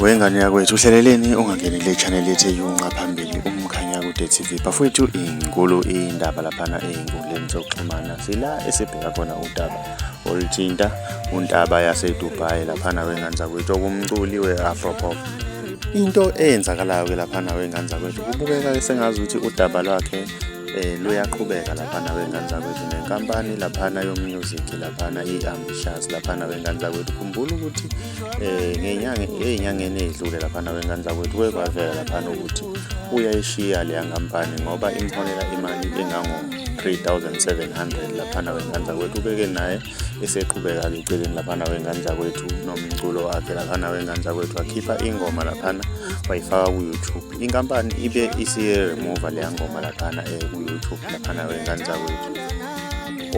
Wengane yakwethu uhleleleni ungangenile channel yethu eyunqa phambili umkhanyakude TV. Bafowethu inkulu indaba laphana ey'nkundleni zokuxhumana sila esibheka khona udaba oluthinta untaba yaseDubai laphana wengane zakwethu okumculi we-Afropop. Into eyenzakalayo ke laphana wengane zakwethu kubukeka sengazi ukuthi udaba lwakhe luyaqhubeka laphana wengane zakwethu nenkampani laphana yomusic laphana i-ambitiouz laphana wengane zakwethu. Khumbula ukuthi ey'nyangeni ey'dlule laphana wengane zakwethu kwavela laphana ukuthi uyayishiya leya nkampani ngoba imholela imali engango-3,700 laphana wengane zakwethu. Ubeke naye eseqhubeka-ke eceleni laphana wengane zakwethu nomculo wakhe laphana wengane zakwethu, wakhipha ingoma laphana wayifaka ku-YouTube. Inkampani ibe isiye-remova leya ngoma laphana ku-YouTube laphana wengane zakwethu,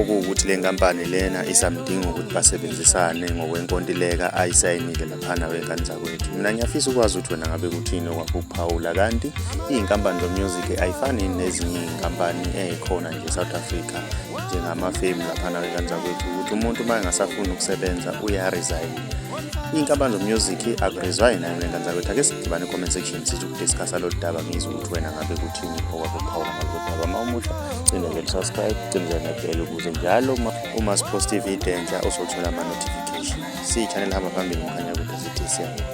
okuwukuthi le nkampani lena isamdinga ukuthi basebenzisane ngokwenkontileka ayisayinile laphana wengane zakwethu. Mina ngiyafisa ukwazi ukuthi wena ngabe kuthini okwakho ukuphawula, kanti iy'nkampani zomusic ayifani nezinye iy'nkampani ey'khona nje South Africa njengama-fame laphana wengane zakwethu, ukuthi umuntu uma engasafuni ukusebenza uya-resign. Iy'nkampani zomusic akuresign nayo wengane zakwethu. Ake sidibane comment section sithi ukudiscussa lolu daba ngizwe ukuthi wena ngabe kuthini okwakho ukuphawula ngalolu daba. Uma umusha cindezela subscribe, cindezela nebheli ukuze njalo uma siposte ividiyo entsha usothola ama-notification. Siyi-channel hamba phambili umkhanyakude sithi siyabonga.